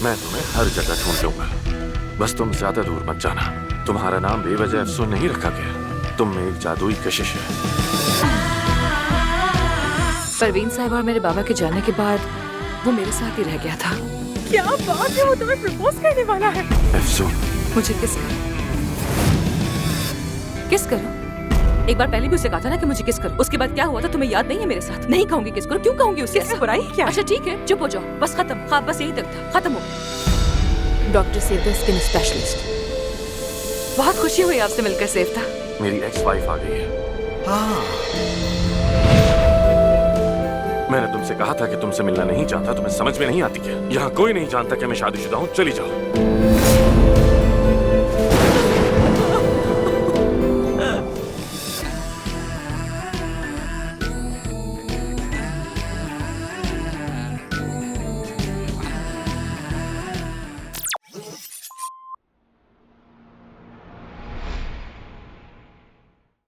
मैं तुम्हें हर जगह ढूंढ लूंगा, बस तुम ज्यादा दूर मत जाना। तुम्हारा नाम बेवजह अफसून नहीं रखा गया, तुम में एक जादुई कशिश है। परवीन साहब और मेरे बाबा के जाने के बाद वो मेरे साथ ही रह गया था। क्या बात है, वो तुम्हें प्रपोज करने वाला है। अफसून, मुझे किस करो, किस करो। एक बार पहले भी उसे कहा था ना कि मुझे किस करो। उसके बाद क्या हुआ था तुम्हें याद नहीं है? मेरे साथ नहीं कहूंगी किस करो। क्यों कहूंगी उसके साथ? बुराई क्या? अच्छा ठीक है, चुप हो जाओ, बस खत्म। ख्वाब बस यही तक था, खत्म हो गया। Doctor Sevata, skin specialist. बहुत खुशी हुई आपसे मिलकर सेवता। मेरी एक्स वाइफ आ गई है। मैंने तुमसे कहा था कि तुमसे मिलना नहीं चाहता, तुम्हें समझ में नहीं आती क्या? यहाँ कोई नहीं जानता कि मैं शादीशुदा हूँ, चली जाओ।